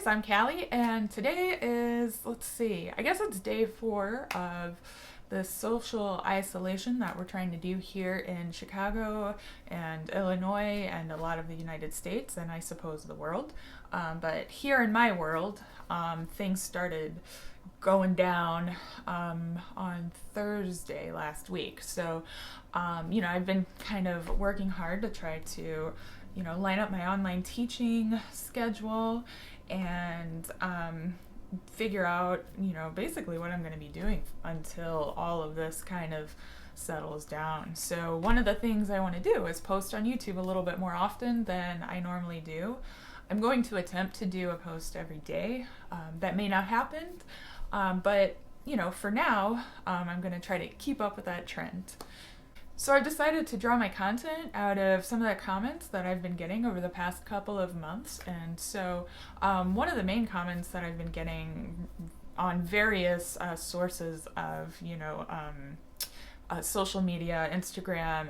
guys, I'm Callie, and today is, let's see, I guess it's day 4 of the social isolation that we're trying to do here in Chicago and Illinois and a lot of the United States and I suppose the world. But here in my world, things started going down on Thursday last week. So, I've been kind of working hard to try to line up my online teaching schedule and figure out, basically what I'm going to be doing until all of this kind of settles down. So one of the things I want to do is post on YouTube a little bit more often than I normally do. I'm going to attempt to do a post every day. That may not happen, but for now, I'm going to try to keep up with that trend. So I decided to draw my content out of some of the comments that I've been getting over the past couple of months. And so one of the main comments that I've been getting on various sources of, social media, Instagram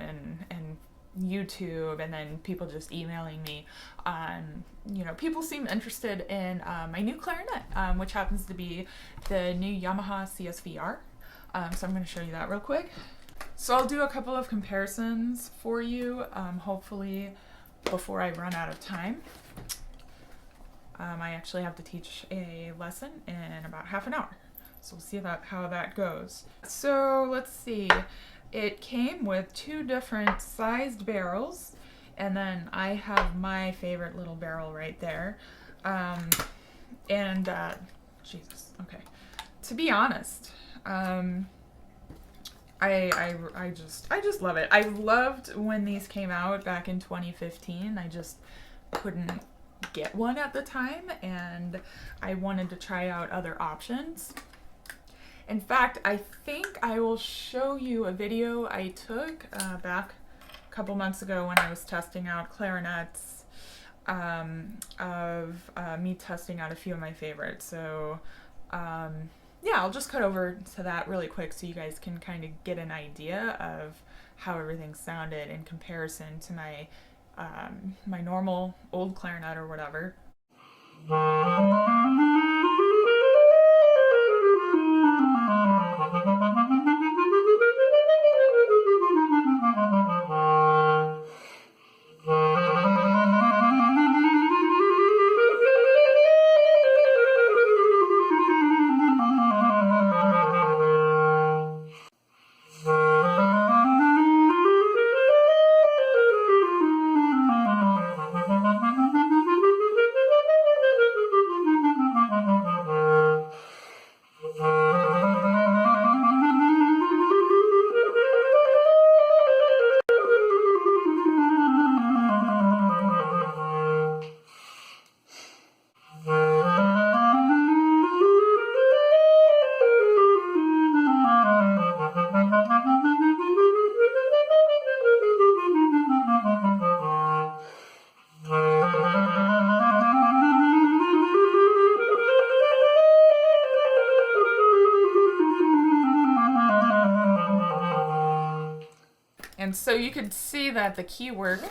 and YouTube, and then people just emailing me, people seem interested in my new clarinet, which happens to be the new Yamaha CSV-R. So I'm going to show you that real quick. So I'll do a couple of comparisons for you, hopefully before I run out of time. I actually have to teach a lesson in about half an hour, so we'll see how that goes. So let's see, it came with 2 different sized barrels, and then I have my favorite little barrel right there. Jesus, okay. To be honest, I just love it. I loved when these came out back in 2015. I just couldn't get one at the time, and I wanted to try out other options. In fact, I think I will show you a video I took back a couple months ago when I was testing out clarinets, of me testing out a few of my favorites. So yeah, I'll just cut over to that really quick so you guys can kind of get an idea of how everything sounded in comparison to my my normal old clarinet or whatever. And so you could see that the key work,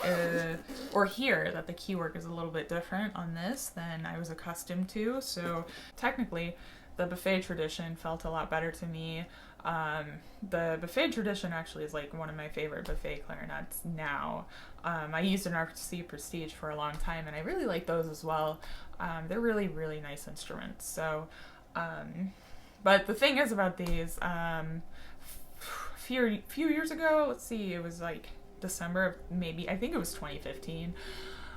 or hear that the key work is a little bit different on this than I was accustomed to. So technically, the buffet tradition felt a lot better to me. The buffet tradition actually is like one of my favorite buffet clarinets now. I used an RC Prestige for a long time, and I really like those as well. They're really, really nice instruments. So, but the thing is about these, few years ago, let's see, it was like December of maybe, I think it was 2015,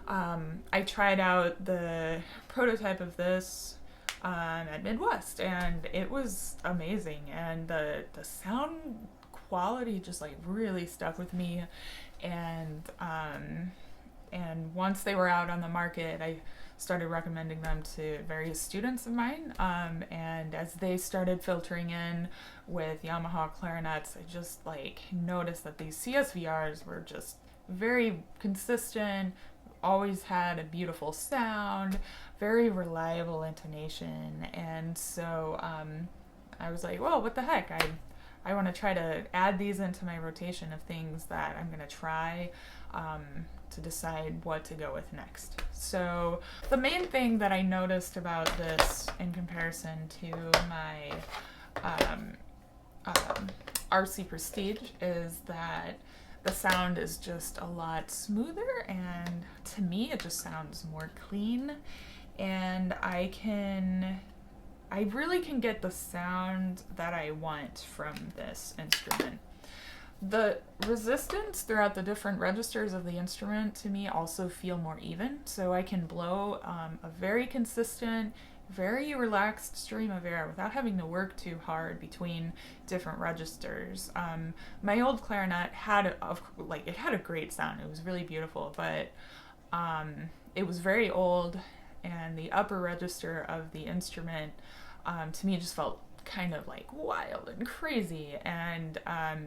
I tried out the prototype of this at Midwest, and it was amazing, and the sound quality just like really stuck with me, and once they were out on the market, I started recommending them to various students of mine, and as they started filtering in with Yamaha clarinets, I just like noticed that these CSVRs were just very consistent, always had a beautiful sound, very reliable intonation, and so I was like, well, what the heck, I want to try to add these into my rotation of things that I'm going to try to decide what to go with next. So the main thing that I noticed about this in comparison to my RC Prestige is that the sound is just a lot smoother, and to me it just sounds more clean, and I really can get the sound that I want from this instrument. The resistance throughout the different registers of the instrument to me also feel more even, so I can blow a very consistent, very relaxed stream of air without having to work too hard between different registers. My old clarinet had a great sound. It was really beautiful, but it was very old, and the upper register of the instrument to me just felt kind of like wild and crazy, and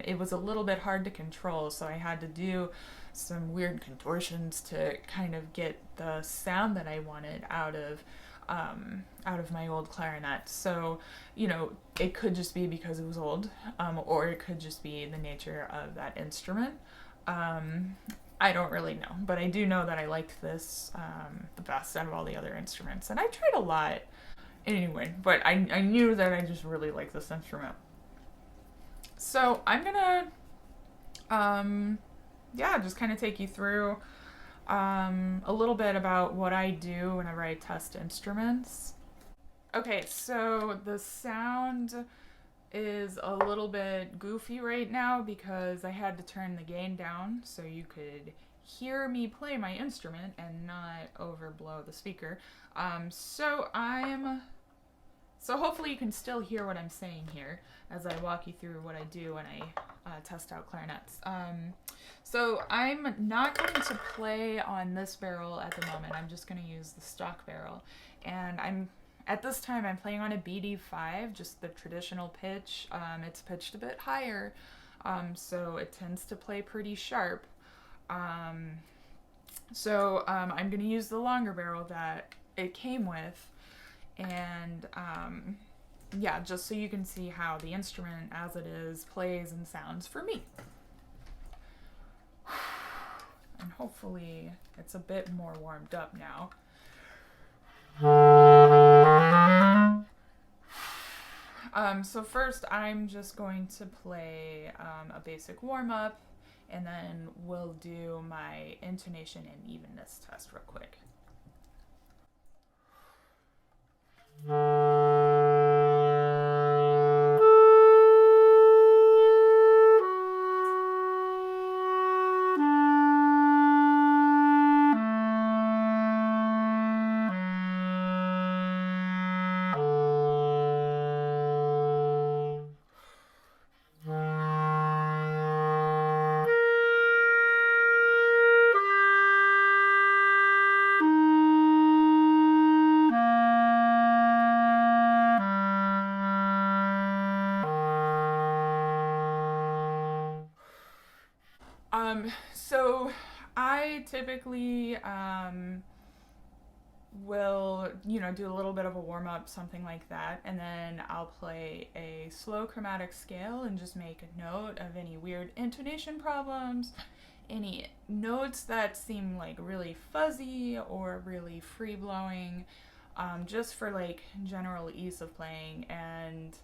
it was a little bit hard to control, so I had to do some weird contortions to kind of get the sound that I wanted out of my old clarinet. So, you know, it could just be because it was old, or it could just be the nature of that instrument. I don't really know, but I do know that I liked this the best out of all the other instruments, and I tried a lot anyway, but I knew that I just really like this instrument. So I'm gonna just kind of take you through a little bit about what I do whenever I test instruments. Okay, so the sound is a little bit goofy right now because I had to turn the gain down so you could hear me play my instrument and not overblow the speaker. So hopefully you can still hear what I'm saying here as I walk you through what I do when I test out clarinets. So I'm not going to play on this barrel at the moment. I'm just going to use the stock barrel. And at this time I'm playing on a BD5, just the traditional pitch. It's pitched a bit higher, so it tends to play pretty sharp. I'm going to use the longer barrel that it came with. And just so you can see how the instrument as it is plays and sounds for me. And hopefully it's a bit more warmed up now. So first I'm just going to play a basic warm-up, and then we'll do my intonation and evenness test real quick. So I typically will, do a little bit of a warm-up, something like that, and then I'll play a slow chromatic scale and just make a note of any weird intonation problems, any notes that seem like really fuzzy or really free-blowing, just for like general ease of playing, and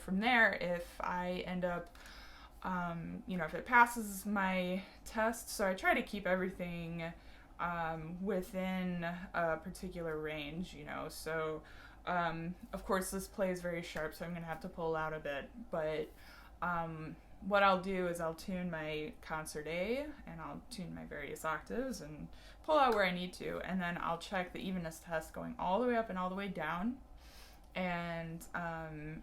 from there, if I end up if it passes my test, so I try to keep everything within a particular range, so of course this plays very sharp, so I'm going to have to pull out a bit, but what I'll do is I'll tune my concert A, and I'll tune my various octaves and pull out where I need to, and then I'll check the evenness test going all the way up and all the way down. And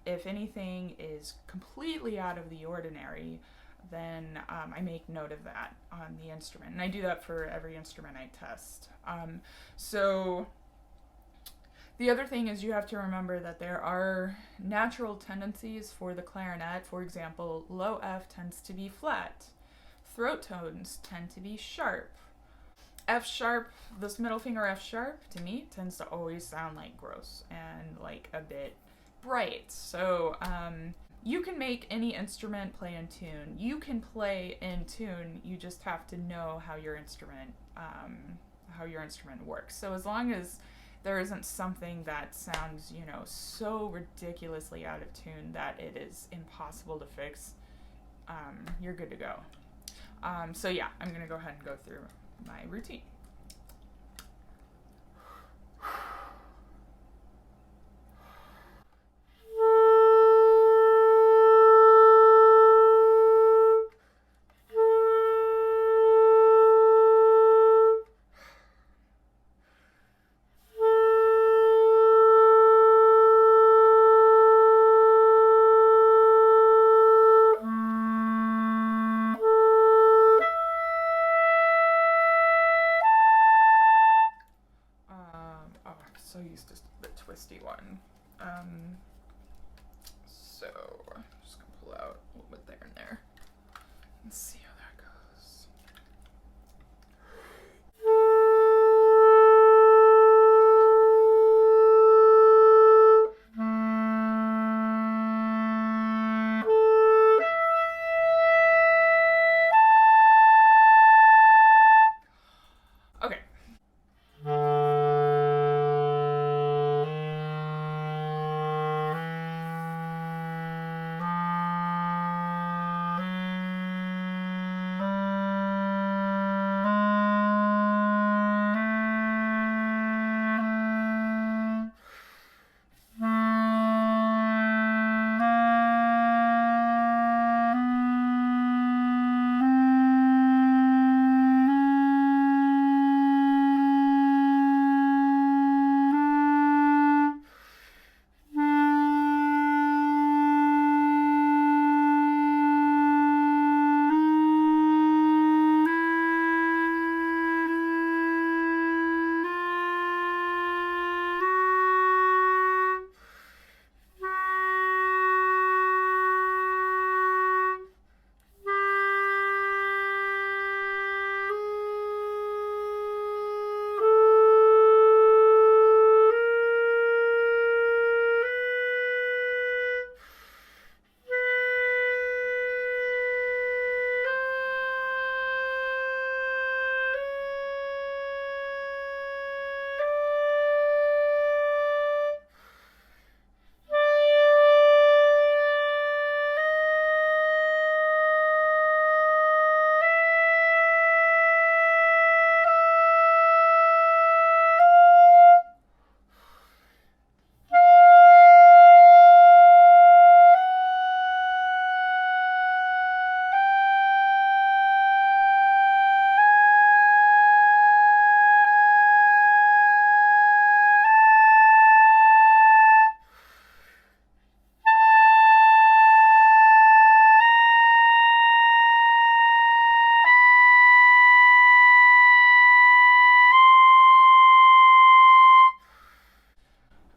if anything is completely out of the ordinary, then I make note of that on the instrument. And I do that for every instrument I test. So the other thing is you have to remember that there are natural tendencies for the clarinet. For example, low F tends to be flat. Throat tones tend to be sharp. F sharp, this middle finger F sharp, to me, tends to always sound like gross and like a bit bright. So you can make any instrument play in tune. You can play in tune. You just have to know how your instrument works. So as long as there isn't something that sounds, you know, so ridiculously out of tune that it is impossible to fix, you're good to go. So yeah, I'm gonna go ahead and go through my routine. So used to the twisty one. So I'm just gonna pull out a little bit there and there and see how that goes. Okay.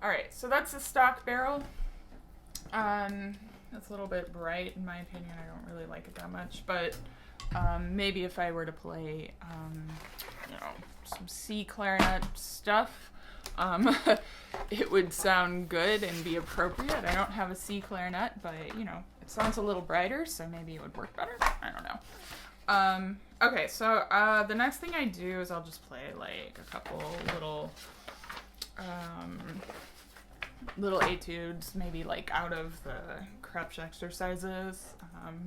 Alright, so that's the stock barrel. It's a little bit bright in my opinion. I don't really like it that much, but maybe if I were to play, you know, some C clarinet stuff, it would sound good and be appropriate. I don't have a C clarinet, but you know, it sounds a little brighter, so maybe it would work better. I don't know. Okay, so the next thing I do is I'll just play like a couple little etudes, maybe like out of the crutch exercises.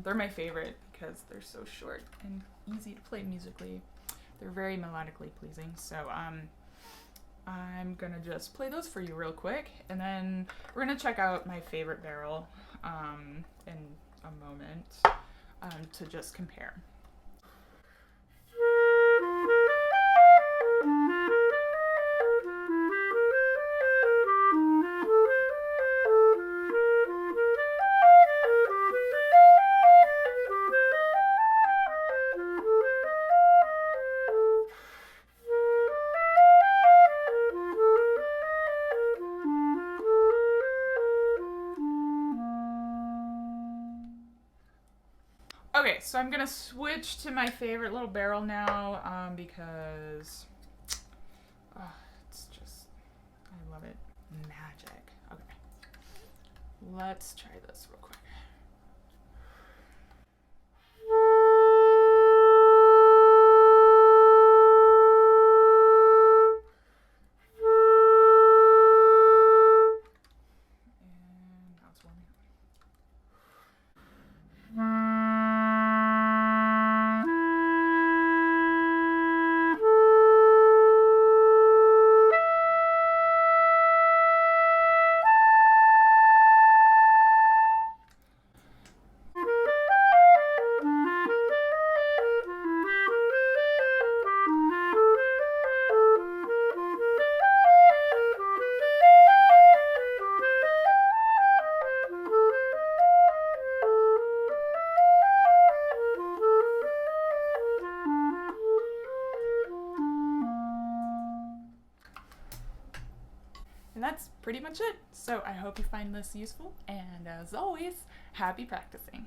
They're my favorite because they're so short and easy to play musically. They're very melodically pleasing. So I'm gonna just play those for you real quick, and then we're gonna check out my favorite barrel in a moment to just compare. Okay, so I'm gonna switch to my favorite little barrel now because it's just, I love it. Magic. Okay, let's try this real quick. that's pretty much it. So I hope you find this useful, and as always, happy practicing.